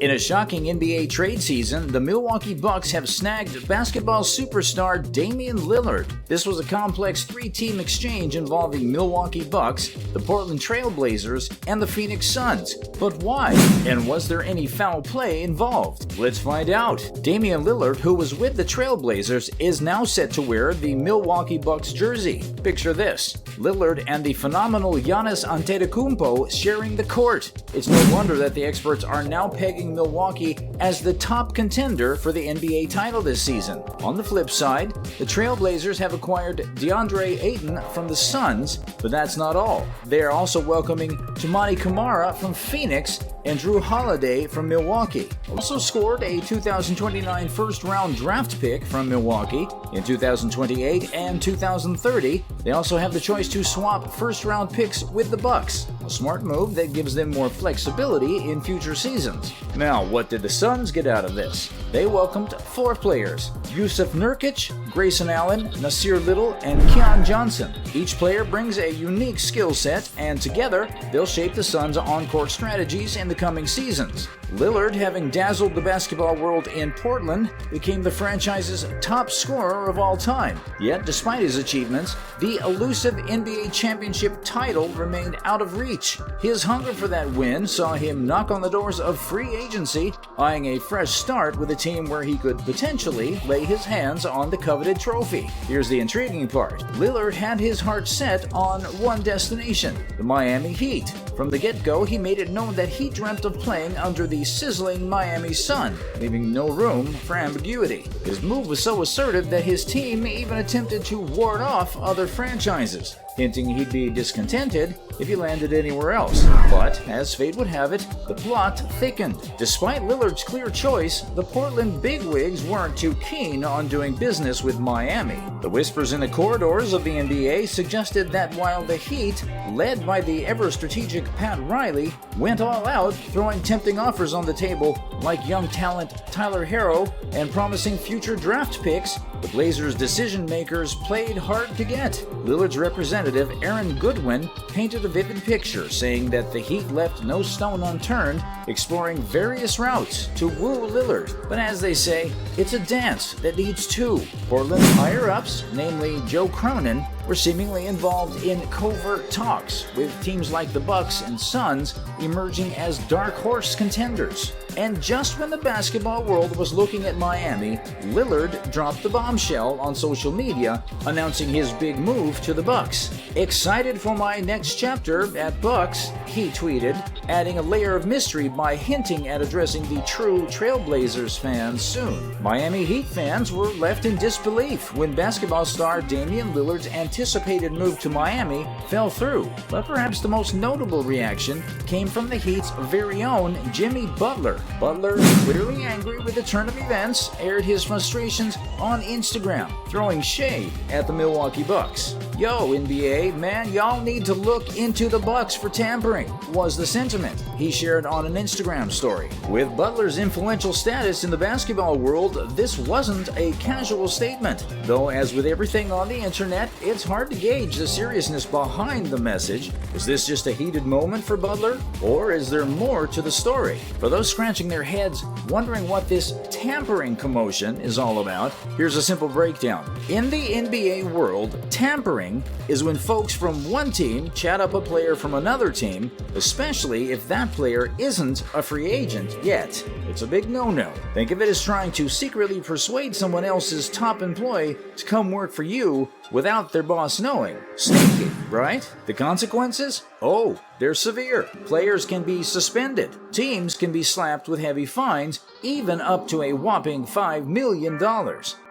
In a shocking NBA trade season, the Milwaukee Bucks have snagged basketball superstar Damian Lillard. This was a complex three-team exchange involving Milwaukee Bucks, the Portland Trail Blazers, and the Phoenix Suns. But why? And was there any foul play involved? Let's find out. Damian Lillard, who was with the Trail Blazers, is now set to wear the Milwaukee Bucks jersey. Picture this: Lillard and the phenomenal Giannis Antetokounmpo sharing the court. It's no wonder that the experts are now pegging Milwaukee as the top contender for the NBA title this season. On the flip side, the Trail Blazers have acquired DeAndre Ayton from the Suns, but that's not all. They are also welcoming Toumani Camara from Phoenix and Drew Holiday from Milwaukee. Also scored a 2029 first-round draft pick from Milwaukee. In 2028 and 2030, they also have the choice to swap first-round picks with the Bucks. A smart move that gives them more flexibility in future seasons. Now, what did the Suns get out of this? They welcomed 4 players: Jusuf Nurkic, Grayson Allen, Nasir Little, and Keon Johnson. Each player brings a unique skill set, and together, they'll shape the Suns' on-court strategies in the coming seasons. Lillard, having dazzled the basketball world in Portland, became the franchise's top scorer of all time. Yet, despite his achievements, the elusive NBA championship title remained out of reach. His hunger for that win saw him knock on the doors of free agency, eyeing a fresh start with a team where he could potentially lay his hands on the coveted trophy. Here's the intriguing part: Lillard had his heart set on one destination, the Miami Heat. From the get-go, he made it known that he dreamt of playing under the sizzling Miami sun, leaving no room for ambiguity. His move was so assertive that his team even attempted to ward off other franchises, hinting he'd be discontented if he landed anywhere else. But, as fate would have it, the plot thickened. Despite Lillard's clear choice, the Portland bigwigs weren't too keen on doing business with Miami. The whispers in the corridors of the NBA suggested that while the Heat, led by the ever-strategic Pat Riley, went all out, throwing tempting offers on the table like young talent Tyler Herro and promising future draft picks, the Blazers' decision-makers played hard to get. Lillard's representative, Aaron Goodwin, painted a vivid picture, saying that the Heat left no stone unturned, exploring various routes to woo Lillard. But as they say, it's a dance that needs two. Portland higher-ups, namely Joe Cronin, were seemingly involved in covert talks, with teams like the Bucks and Suns emerging as dark horse contenders. And just when the basketball world was looking at Miami, Lillard dropped the bombshell on social media, announcing his big move to the Bucks. "Excited for my next chapter at Bucks," he tweeted, adding a layer of mystery by hinting at addressing the true Trailblazers fans soon. Miami Heat fans were left in disbelief when basketball star Damian Lillard's anticipated move to Miami fell through. But perhaps the most notable reaction came from the Heat's very own Jimmy Butler. Butler, clearly angry with the turn of events, aired his frustrations on Instagram, throwing shade at the Milwaukee Bucks. "Yo, NBA, man, y'all need to look into the Bucks for tampering," was the sentiment he shared on an Instagram story. With Butler's influential status in the basketball world, this wasn't a casual statement. Though, as with everything on the internet, it's hard to gauge the seriousness behind the message. Is this just a heated moment for Butler, or is there more to the story? For those scratching their heads, wondering what this tampering commotion is all about, here's a simple breakdown. In the NBA world, tampering is when folks from one team chat up a player from another team, especially if that player isn't a free agent yet. It's a big no-no. Think of it as trying to secretly persuade someone else's top employee to come work for you without their boss knowing. Sneaky, right? The consequences? Oh, they're severe. Players can be suspended. Teams can be slapped with heavy fines, even up to a whopping $5 million.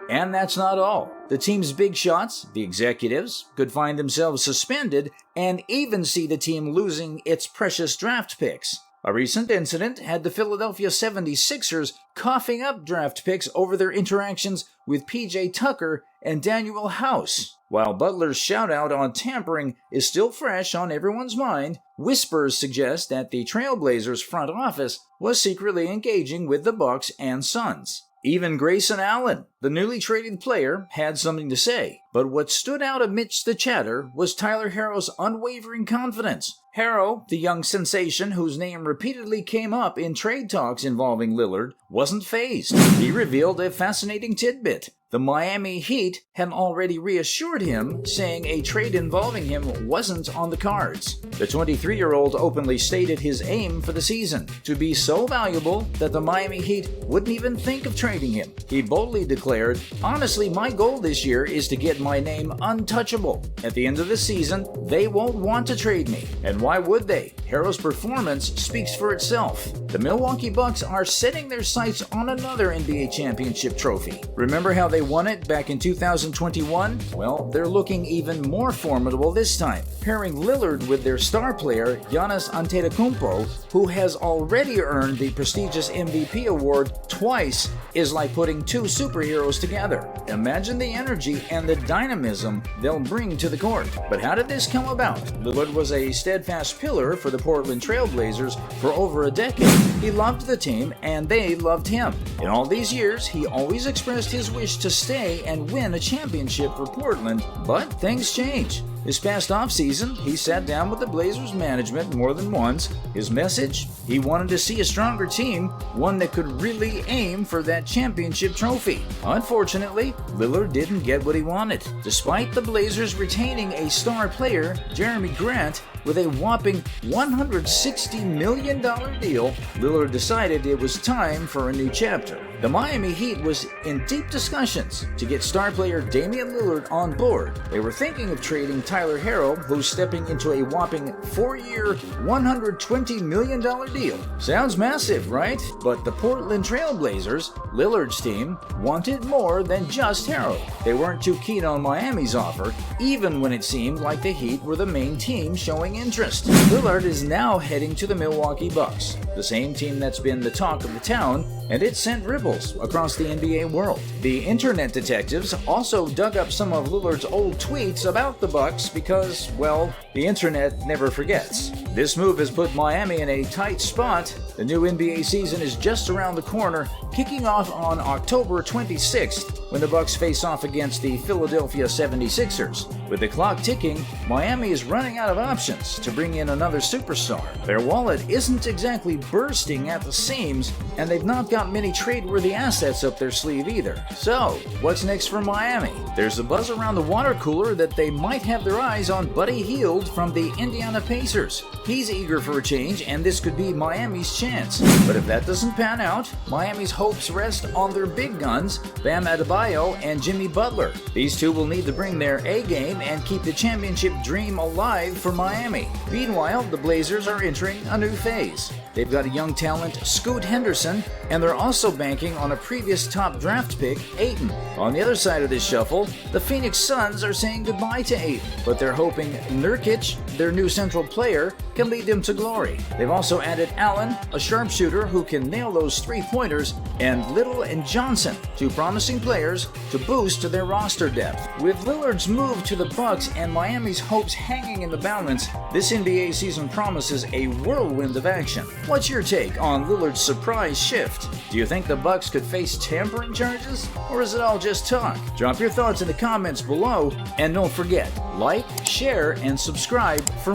And that's not all. The team's big shots, the executives, could find themselves suspended and even see the team losing its precious draft picks. A recent incident had the Philadelphia 76ers coughing up draft picks over their interactions with PJ Tucker and Daniel House. While Butler's shout-out on tampering is still fresh on everyone's mind, whispers suggest that the Trailblazers front office was secretly engaging with the Bucks and Suns. Even Grayson Allen, the newly traded player, had something to say. But what stood out amidst the chatter was Tyler Herro's unwavering confidence. Harrow, the young sensation whose name repeatedly came up in trade talks involving Lillard, wasn't fazed. He revealed a fascinating tidbit. The Miami Heat had already reassured him, saying a trade involving him wasn't on the cards. The 23-year-old openly stated his aim for the season, to be so valuable that the Miami Heat wouldn't even think of trading him. He boldly declared, "Honestly, my goal this year is to get my name untouchable. At the end of the season, they won't want to trade me. And why would they? Harrow's performance speaks for itself." The Milwaukee Bucks are setting their sights on another NBA championship trophy. Remember how they won it back in 2021? Well, they're looking even more formidable this time. Pairing Lillard with their star player, Giannis Antetokounmpo, who has already earned the prestigious MVP award twice, is like putting two superheroes together. Imagine the energy and the dynamism they'll bring to the court. But how did this come about? Lillard was a steadfast pillar for the Portland Trail Blazers for over a decade. He loved the team and they loved him. In all these years, he always expressed his wish to stay and win a championship for Portland, but things change. This past offseason, he sat down with the Blazers management more than once. His message? He wanted to see a stronger team, one that could really aim for that championship trophy. Unfortunately, Lillard didn't get what he wanted. Despite the Blazers retaining a star player, Jeremy Grant, with a whopping $160 million deal, Lillard decided it was time for a new chapter. The Miami Heat was in deep discussions to get star player Damian Lillard on board. They were thinking of trading Tyler Harrow, who's stepping into a whopping 4-year, $120 million deal. Sounds massive, right? But the Portland Trail Blazers, Lillard's team, wanted more than just Harrow. They weren't too keen on Miami's offer, even when it seemed like the Heat were the main team showing interest. Lillard is now heading to the Milwaukee Bucks, the same team that's been the talk of the town, and it sent ripples across the NBA world. The internet detectives also dug up some of Lillard's old tweets about the Bucks because, well, the internet never forgets. This move has put Miami in a tight spot. The new NBA season is just around the corner, kicking off on October 26th when the Bucks face off against the Philadelphia 76ers. With the clock ticking, Miami is running out of options to bring in another superstar. Their wallet isn't exactly bursting at the seams, and they've not got many trade-worthy assets up their sleeve either. So, what's next for Miami? There's a buzz around the water cooler that they might have their eyes on Buddy Hield from the Indiana Pacers. He's eager for a change, and this could be Miami's chance. But if that doesn't pan out, Miami's hopes rest on their big guns, Bam Adebayo and Jimmy Butler. These two will need to bring their A game and keep the championship dream alive for Miami. Meanwhile, the Blazers are entering a new phase. They've got a young talent, Scoot Henderson, and they're also banking on a previous top draft pick, Ayton. On the other side of this shuffle, the Phoenix Suns are saying goodbye to Ayton, but they're hoping Nurkic, their new central player, can lead them to glory. They've also added Allen, a sharpshooter who can nail those three-pointers, and Little and Johnson, two promising players to boost their roster depth. With Lillard's move to the Bucks and Miami's hopes hanging in the balance, this NBA season promises a whirlwind of action. What's your take on Lillard's surprise shift? Do you think the Bucks could face tampering charges, or is it all just talk? Drop your thoughts in the comments below, and don't forget, like, share, and subscribe for more.